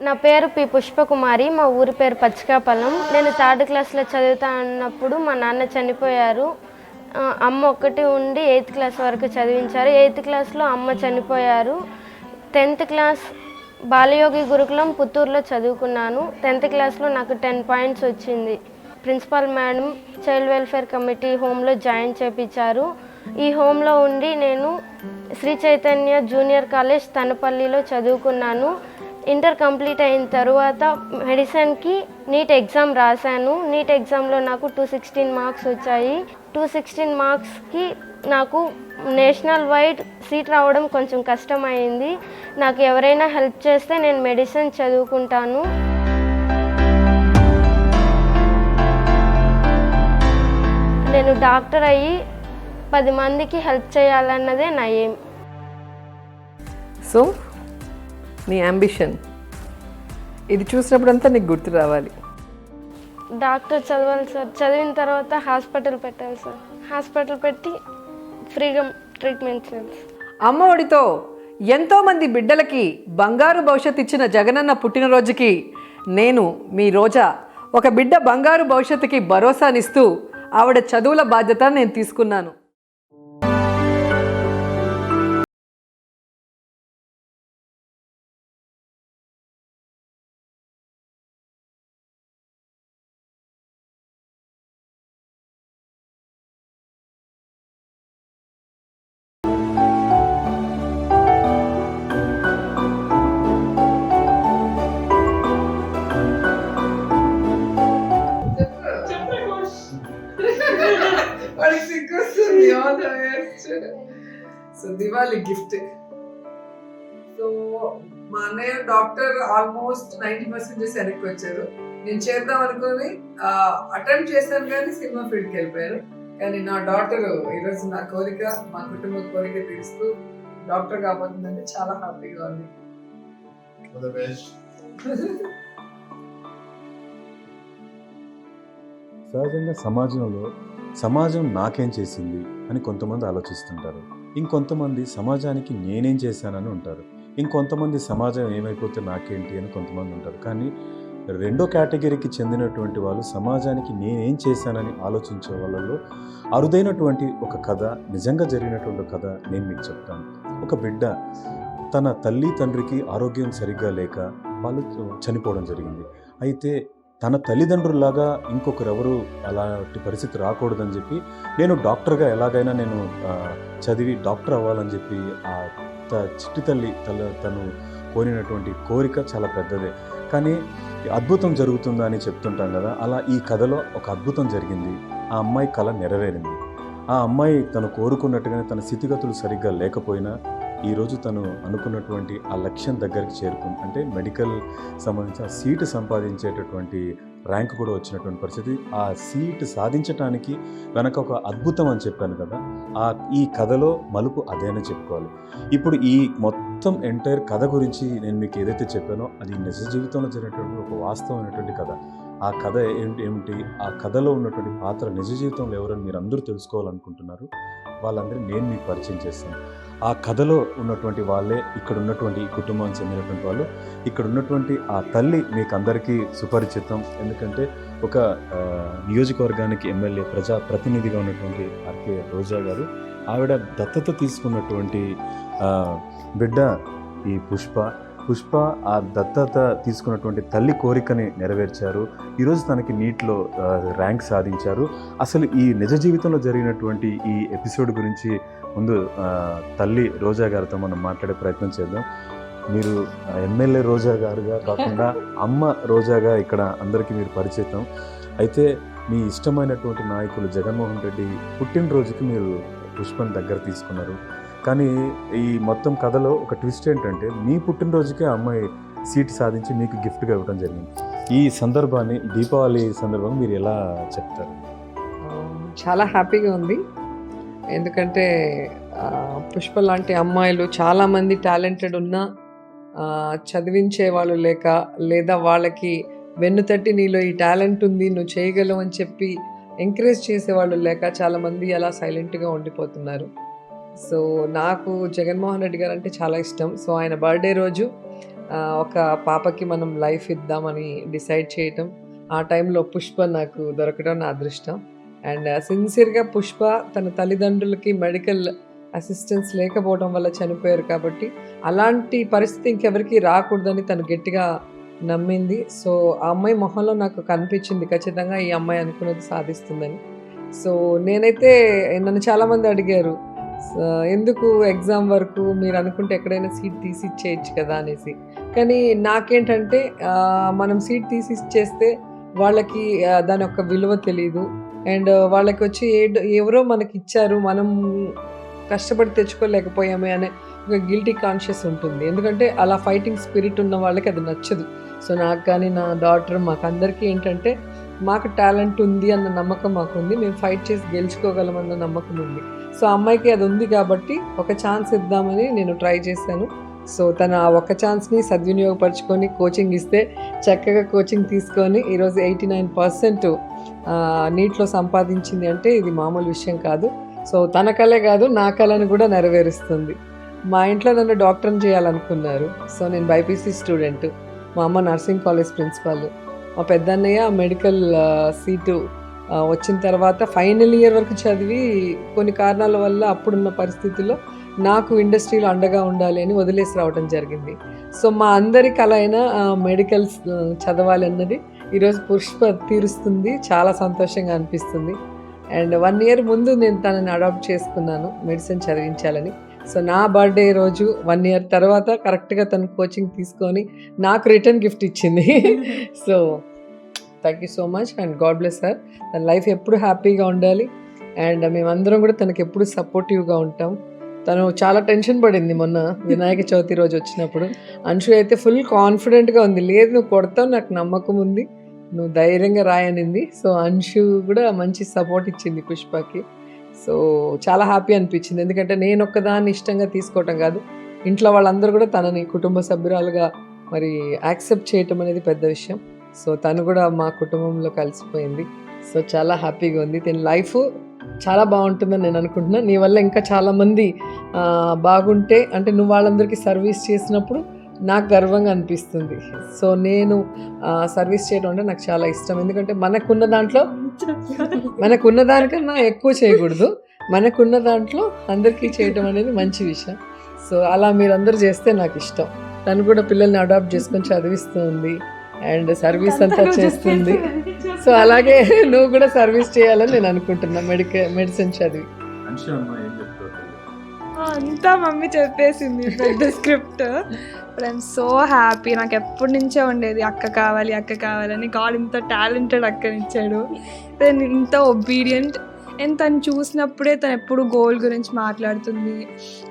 నా పేరు పి పుష్పకుమారి. మా ఊరి పేరు పచ్చికాపల్లం. నేను 3rd క్లాస్లో చదువుతా అన్నప్పుడు మా నాన్న చనిపోయారు. అమ్మ ఒక్కటి ఉండి 8th క్లాస్ వరకు చదివించారు. 8th క్లాస్లో అమ్మ చనిపోయారు. 10th క్లాస్ బాలయోగి గురుకులం పుత్తూరులో చదువుకున్నాను. 10th క్లాస్లో నాకు 10 పాయింట్స్ వచ్చింది. Principal madam child welfare committee హోమ్లో జాయిన్ చేయించారు. ఈ హోమ్లో ఉండి నేను శ్రీ చైతన్య జూనియర్ కాలేజ్ తనపల్లిలో చదువుకున్నాను. ఇంటర్ కంప్లీట్ అయిన తర్వాత మెడిసిన్కి నీట్ ఎగ్జామ్ రాశాను. నీట్ ఎగ్జామ్లో నాకు 216 మార్క్స్ వచ్చాయి. 216 మార్క్స్కి నాకు నేషనల్ వైడ్ సీట్ రావడం కొంచెం కష్టమైంది. నాకు ఎవరైనా హెల్ప్ చేస్తే నేను మెడిసిన్ చదువుకుంటాను. నేను డాక్టర్ అయ్యి 10 మందికి హెల్ప్ చేయాలన్నదే నా ఎయిమ్. సో నీ అంబిషన్ ఇది చూసినప్పుడంతా నీకు గుర్తు రావాలి. డాక్టర్ చదవాలి సార్. చదివిన తర్వాత హాస్పిటల్ పెట్టాలి సార్. హాస్పిటల్ పెట్టి ఫ్రీగా ట్రీట్మెంట్ చేయాలి. అమ్మ ఒడితో ఎంతోమంది బిడ్డలకి బంగారు భవిష్యత్తు ఇచ్చిన జగనన్న పుట్టినరోజుకి నేను మీ రోజా ఒక బిడ్డ బంగారు భవిష్యత్తుకి భరోసానిస్తూ ఆవిడ చదువుల బాధ్యత నేను తీసుకున్నాను. So Diwali gift. సో మా అన్నయ్య డాక్టర్ ఆల్మోస్ట్ 90% చేసి వెనక్కి వచ్చారు. నేను చేద్దాం అనుకుని అటెంప్ట్ చేశాను కానీ సినిమా ఫీల్డ్కి వెళ్ళిపోయారు. కానీ నా డాక్టర్ ఈరోజు నా కోరిక, మా కుటుంబ కోరిక తీరుస్తూ డాక్టర్ కాబోతుందంటే చాలా హ్యాపీగా ఉంది. సహజంగా సమాజం నాకేం చేసింది అని కొంతమంది ఆలోచిస్తుంటారు. ఇంకొంతమంది సమాజానికి నేనేం చేశానని ఉంటారు. ఇంకొంతమంది సమాజం ఏమైపోతే నాకేంటి అని కొంతమంది ఉంటారు. కానీ రెండో కేటగిరీకి చెందినటువంటి వాళ్ళు సమాజానికి నేనేం చేశానని ఆలోచించే వాళ్ళలో అరుదైనటువంటి ఒక కథ, నిజంగా జరిగినటువంటి కథ నేను మీకు చెప్తాను. ఒక బిడ్డ తన తల్లి తండ్రికి ఆరోగ్యం సరిగ్గా లేక వాళ్ళు చనిపోవడం జరిగింది. అయితే తన తల్లిదండ్రుల్లాగా ఇంకొకరెవరు అలాంటి పరిస్థితి రాకూడదని చెప్పి నేను డాక్టర్గా ఎలాగైనా నేను చదివి డాక్టర్ అవ్వాలని చెప్పి ఆ చిట్టి తల్లి తను కోరినటువంటి కోరిక చాలా పెద్దదే. కానీ అద్భుతం జరుగుతుందా అని చెప్తుంటాం కదా, అలా ఈ కథలో ఒక అద్భుతం జరిగింది. ఆ అమ్మాయి కళ నెరవేరింది. ఆ అమ్మాయి తను కోరుకున్నట్టుగానే తన స్థితిగతులు సరిగ్గా లేకపోయినా ఈరోజు తను అనుకున్నటువంటి ఆ లక్ష్యం దగ్గరికి చేరుకుంది. అంటే మెడికల్ సంబంధించిన సీటు సంపాదించేటటువంటి ర్యాంక్ కూడా వచ్చినటువంటి పరిస్థితి. ఆ సీటు సాధించడానికి వెనక ఒక అద్భుతం అని చెప్పాను కదా, ఈ కథలో మలుపు అదేనే చెప్పుకోవాలి. ఇప్పుడు ఈ మొత్తం ఎంటైర్ కథ గురించి నేను మీకు ఏదైతే చెప్పానో అది నిజ జీవితంలో జరిగినటువంటి ఒక వాస్తవమైనటువంటి కథ. ఆ కథ ఏమిటి, ఆ కథలో ఉన్నటువంటి పాత్ర నిజ జీవితంలో ఎవరని మీరు అందరూ తెలుసుకోవాలనుకుంటున్నారు. వాళ్ళందరినీ నేను మీకు పరిచయం చేస్తాను. ఆ కథలో ఉన్నటువంటి వాళ్ళే ఇక్కడ ఉన్నటువంటి ఈ కుటుంబానికి చెందినటువంటి వాళ్ళు. ఇక్కడ ఉన్నటువంటి ఆ తల్లి మీకు అందరికీ సుపరిచితం. ఎందుకంటే ఒక నియోజకవర్గానికి ఎమ్మెల్యే ప్రజాప్రతినిధిగా ఉన్నటువంటి ఆర్కే రోజా గారు, ఆవిడ దత్తత తీసుకున్నటువంటి బిడ్డ ఈ పుష్ప ఆ దత్తత తీసుకున్నటువంటి తల్లి కోరికని నెరవేర్చారు. ఈరోజు తనకి నీట్లో ర్యాంక్ సాధించారు. అసలు ఈ నిజ జీవితంలో జరిగినటువంటి ఈ ఎపిసోడ్ గురించి ముందు తల్లి రోజా గారితో మనం మాట్లాడే ప్రయత్నం చేద్దాం. మీరు ఎమ్మెల్యే రోజా గారుగా కాకుండా అమ్మ రోజాగా ఇక్కడ అందరికీ మీరు పరిచితం. అయితే మీ ఇష్టమైనటువంటి నాయకులు జగన్మోహన్ రెడ్డి పుట్టినరోజుకి మీరు పుష్పని దగ్గర తీసుకున్నారు. కానీ ఈ మొత్తం కథలో ఒక ట్విస్ట్ ఏంటంటే మీ పుట్టినరోజుకే అమ్మాయి సీట్ సాధించి మీకు గిఫ్ట్గా ఇవ్వడం జరిగింది. ఈ సందర్భాన్ని, దీపావళి సందర్భంగా మీరు ఎలా చెప్తారు? చాలా హ్యాపీగా ఉంది. ఎందుకంటే పుష్ప లాంటి అమ్మాయిలు చాలామంది టాలెంటెడ్ ఉన్నా చదివించే వాళ్ళు లేక, లేదా వాళ్ళకి వెన్నుతట్టి నీలో ఈ టాలెంట్ ఉంది నువ్వు చేయగలవు అని చెప్పి ఎంకరేజ్ చేసేవాళ్ళు లేక చాలామంది అలా సైలెంట్గా ఉండిపోతున్నారు. సో నాకు జగన్మోహన్ రెడ్డి గారు అంటే చాలా ఇష్టం. సో ఆయన బర్త్డే రోజు ఒక పాపకి మనం లైఫ్ ఇద్దామని డిసైడ్ చేయటం, ఆ టైంలో పుష్ప నాకు దొరకడం నా అదృష్టం. అండ్ సిన్సియర్గా పుష్ప తన తల్లిదండ్రులకి మెడికల్ అసిస్టెన్స్ లేకపోవడం వల్ల చనిపోయారు కాబట్టి అలాంటి పరిస్థితి ఇంకెవరికి రాకూడదని తను గట్టిగా నమ్మింది. సో ఆ అమ్మాయి మొహంలో నాకు కనిపించింది ఖచ్చితంగా ఈ అమ్మాయి అనుకున్నది సాధిస్తుందని. సో నేనైతే నన్ను చాలామంది అడిగారు, ఎందుకు ఎగ్జామ్ వరకు మీరు అనుకుంటే ఎక్కడైనా సీట్ తీసి ఇచ్చేయచ్చు కదా అనేసి. కానీ నాకేంటంటే మనం సీట్ తీసి ఇచ్చేస్తే వాళ్ళకి దాని యొక్క విలువ తెలీదు. అండ్ వాళ్ళకి వచ్చి ఎవరో మనకి ఇచ్చారు, మనం కష్టపడి తెచ్చుకోలేకపోయామే అనే ఒక గిల్టీ కాన్షియస్ ఉంటుంది. ఎందుకంటే అలా ఫైటింగ్ స్పిరిట్ ఉన్న వాళ్ళకి అది నచ్చదు. సో నాకు కానీ నా డాటర్ మాకు అందరికీ ఏంటంటే మాకు టాలెంట్ ఉంది అన్న నమ్మకం మాకుంది, మేము ఫైట్ చేసి గెలుచుకోగలమన్న నమ్మకం ఉంది. సో అమ్మాయికి అది ఉంది కాబట్టి ఒక ఛాన్స్ ఇద్దామని నేను ట్రై చేశాను. సో తను ఆ ఒక్క ఛాన్స్ని సద్వినియోగపరచుకొని కోచింగ్ ఇస్తే చక్కగా కోచింగ్ తీసుకొని ఈరోజు 89% నీట్లో సంపాదించింది అంటే ఇది మామూలు విషయం కాదు. సో తన కళే కాదు నా కళను కూడా నెరవేరుస్తుంది. మా ఇంట్లో నన్ను డాక్టర్ని చేయాలనుకున్నారు. సో నేను బైపీసీ స్టూడెంట్, మా అమ్మ నర్సింగ్ కాలేజ్ ప్రిన్సిపాల్, మా పెద్దన్నయ్య మెడికల్ సీటు వచ్చిన తర్వాత ఫైనల్ ఇయర్ వరకు చదివి కొన్ని కారణాల వల్ల అప్పుడున్న పరిస్థితుల్లో నాకు ఇండస్ట్రీలో అండగా ఉండాలి అని వదిలేసి రావడం జరిగింది. సో మా అందరి కల అయిన మెడికల్స్ చదవాలి అన్నది ఈరోజు పుష్ప తీరుస్తుంది. చాలా సంతోషంగా అనిపిస్తుంది. అండ్ 1 year ముందు నేను తనని అడాప్ట్ చేసుకున్నాను మెడిసిన్ చదివించాలని. సో నా బర్త్డే రోజు 1 year తర్వాత కరెక్ట్గా తను కోచింగ్ తీసుకొని నాకు రిటర్న్ గిఫ్ట్ ఇచ్చింది. So thank you so much and God bless sir. తన లైఫ్ ఎప్పుడు హ్యాపీగా ఉండాలి. అండ్ మేమందరం కూడా తనకి ఎప్పుడు సపోర్టివ్గా ఉంటాం. తను చాలా టెన్షన్ పడింది మొన్న వినాయక చవితి రోజు వచ్చినప్పుడు. అంశు అయితే ఫుల్ కాన్ఫిడెంట్గా ఉంది, లేదు నువ్వు కొడతావు, నాకు నమ్మకం ఉంది, నువ్వు ధైర్యంగా రాయనింది. సో అంశు కూడా మంచి సపోర్ట్ ఇచ్చింది పుష్పకి. సో చాలా హ్యాపీ అనిపించింది. ఎందుకంటే నేను ఒక్కదాన్ని ఇష్టంగా తీసుకోవటం కాదు, ఇంట్లో వాళ్ళందరూ కూడా తనని కుటుంబ సభ్యురాలుగా మరి యాక్సెప్ట్ చేయటం అనేది పెద్ద విషయం. సో తను కూడా మా కుటుంబంలో కలిసిపోయింది. సో చాలా హ్యాపీగా ఉంది. తన లైఫ్ చాలా బాగుంటుందని నేను అనుకుంటున్నాను. నీ వల్ల ఇంకా చాలామంది బాగుంటే, అంటే నువ్వు వాళ్ళందరికీ సర్వీస్ చేసినప్పుడు నాకు గర్వంగా అనిపిస్తుంది. సో నేను సర్వీస్ చేయడం అంటే నాకు చాలా ఇష్టం. ఎందుకంటే మనకున్న దానికన్నా ఎక్కువ చేయకూడదు, మనకున్న దాంట్లో అందరికీ చేయడం అనేది మంచి విషయం. సో అలా మీరందరూ చేస్తే నాకు ఇష్టం. తను కూడా పిల్లల్ని అడాప్ట్ చేసుకొని చదివిస్తుంది అండ్ సర్వీస్ అంతా చేస్తుంది. సో అలాగే నువ్వు కూడా సర్వీస్ చేయాలని నేను అనుకుంటున్నా మెడిసిన్ చదివి. అంతా మమ్మీ చెప్పేసింది పెద్ద script. But I'm so happy. నాకు ఎప్పటి నుంచే ఉండేది అక్క కావాలని. గాడ్ ఇంత టాలెంటెడ్ అక్కనిచ్చాడు, ఇంత ఒబీడియంట్. అండ్ తను చూసినప్పుడే తను ఎప్పుడు గోల్ గురించి మాట్లాడుతుంది.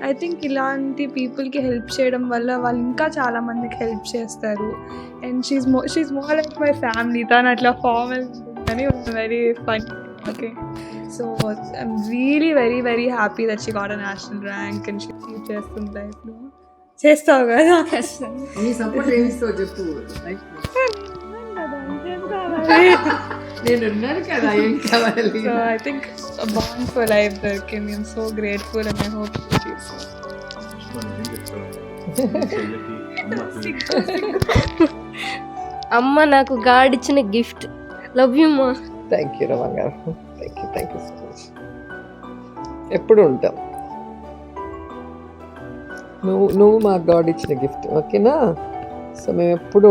ఐ థింక్ ఇలాంటి పీపుల్కి హెల్ప్ చేయడం వల్ల వాళ్ళు ఇంకా చాలామందికి హెల్ప్ చేస్తారు. And she more like my family. తను అట్లా ఫార్మల్ అని very fun. Okay, so I'm really very very happy that she got a national rank and she చేస్తుంది లైఫ్లో. చేస్తావు కదా? So I think a bond for life దొరికింది. I'm so grateful and I hope you achieve so. అమ్మ నాకు God ఇచ్చిన gift. Love you మా. Thank you రమా గారు. Thank you so much. ఎప్పుడు ఉంటాం. నువ్వు మా గాడ్ ఇచ్చిన గిఫ్ట్, ఓకేనా? సో మేము ఎప్పుడు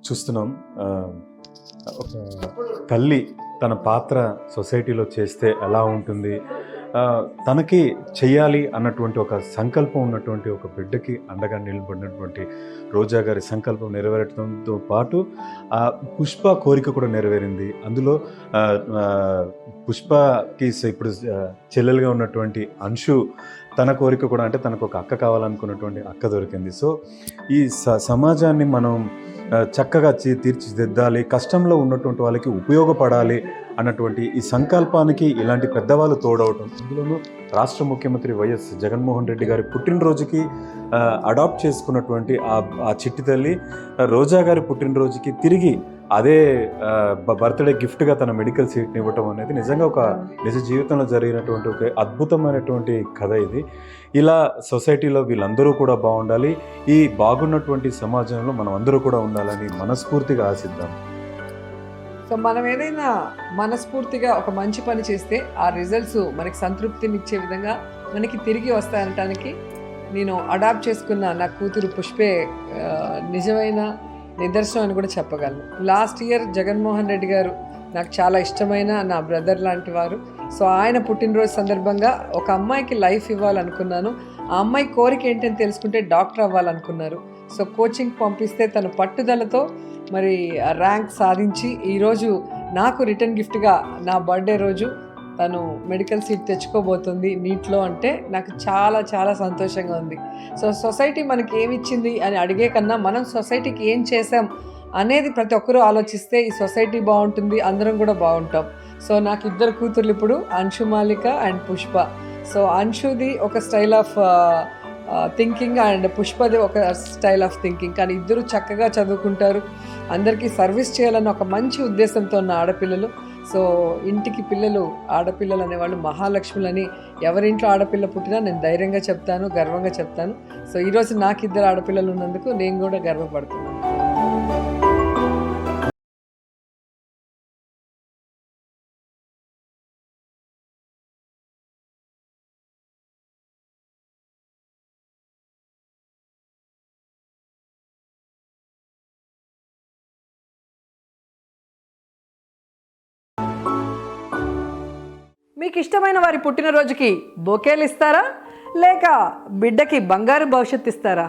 చూస్తున్నాం ఒక తల్లి తన పాత్ర సొసైటీలో చేస్తే ఎలా ఉంటుంది, తనకి చెయ్యాలి అన్నటువంటి ఒక సంకల్పం ఉన్నటువంటి ఒక బిడ్డకి అండగా నిలబడినటువంటి రోజా గారి సంకల్పం నెరవేరడంతో పాటు పుష్ప కోరిక కూడా నెరవేరింది. అందులో పుష్పకి ఇప్పుడు చెల్లెలుగా ఉన్నటువంటి అంశు తన కోరిక కూడా, అంటే తనకు ఒక అక్క కావాలనుకున్నటువంటి అక్క దొరికింది. సో ఈ సమాజాన్ని మనం చక్కగా తీర్చిదిద్దాలి, కష్టంలో ఉన్నటువంటి వాళ్ళకి ఉపయోగపడాలి అన్నటువంటి ఈ సంకల్పానికి ఇలాంటి పెద్దవాళ్ళు తోడవటం, అందులోనూ రాష్ట్ర ముఖ్యమంత్రి వైఎస్ జగన్మోహన్ రెడ్డి గారి పుట్టినరోజుకి అడాప్ట్ చేసుకున్నటువంటి ఆ చిట్టి తల్లి రోజా గారి పుట్టినరోజుకి తిరిగి అదే బర్త్డే గిఫ్ట్గా తన మెడికల్ సీట్ని ఇవ్వటం అనేది నిజంగా ఒక నిజ జీవితంలో జరిగినటువంటి ఒక అద్భుతమైనటువంటి కథ ఇది. ఇలా సొసైటీలో వీళ్ళందరూ కూడా బాగుండాలి, ఈ బాగున్నటువంటి సమాజంలో మనం అందరూ కూడా ఉండాలని మనస్ఫూర్తిగా ఆశిద్దాం. సో మనం ఏదైనా మనస్ఫూర్తిగా ఒక మంచి పని చేస్తే ఆ రిజల్ట్స్ మనకి సంతృప్తినిచ్చే విధంగా మనకి తిరిగి వస్తాయనటానికి నేను అడాప్ట్ చేసుకున్న నా కూతురు పుష్పే నిజమైన నిదర్శనం అని కూడా చెప్పగలను. లాస్ట్ ఇయర్ జగన్మోహన్ రెడ్డి గారు నాకు చాలా ఇష్టమైన నా బ్రదర్ లాంటి వారు. సో ఆయన పుట్టినరోజు సందర్భంగా ఒక అమ్మాయికి లైఫ్ ఇవ్వాలనుకున్నాను. ఆ అమ్మాయి కోరిక ఏంటని తెలుసుకుంటే డాక్టర్ అవ్వాలనుకున్నారు. సో కోచింగ్ పంపిస్తే తన పట్టుదలతో మరి ర్యాంక్ సాధించి ఈరోజు నాకు రిటర్న్ గిఫ్ట్గా నా బర్త్డే రోజు తను మెడికల్ సీట్ తెచ్చుకోబోతుంది నీట్లో. అంటే నాకు చాలా చాలా సంతోషంగా ఉంది. సో సొసైటీ మనకి ఏమి ఇచ్చింది అని అడిగే కన్నా మనం సొసైటీకి ఏం చేసాం అనేది ప్రతి ఒక్కరూ ఆలోచిస్తే ఈ సొసైటీ బాగుంటుంది, అందరం కూడా బాగుంటాం. సో నాకు ఇద్దరు కూతుర్లు ఇప్పుడు, అంశు మాలిక అండ్ పుష్ప. సో అంశుది ఒక స్టైల్ ఆఫ్ థింకింగ్ అండ్ పుష్పది ఒక స్టైల్ ఆఫ్ థింకింగ్. కానీ ఇద్దరు చక్కగా చదువుకుంటారు, అందరికీ సర్వీస్ చేయాలన్న ఒక మంచి ఉద్దేశంతో ఉన్న ఆడపిల్లలు. సో ఇంటికి పిల్లలు, ఆడపిల్లలు అనేవాళ్ళు మహాలక్ష్ములని. ఎవరింట్లో ఆడపిల్ల పుట్టినా నేను ధైర్యంగా చెప్తాను, గర్వంగా చెప్తాను. సో ఈరోజు నాకు ఇద్దరు ఆడపిల్లలు ఉన్నందుకు నేను కూడా గర్వపడుతున్నాను. మీకు ఇష్టమైన వారి పుట్టినరోజుకి బొకేలు ఇస్తారా, లేక బిడ్డకి బంగారు భవిష్యత్తు ఇస్తారా?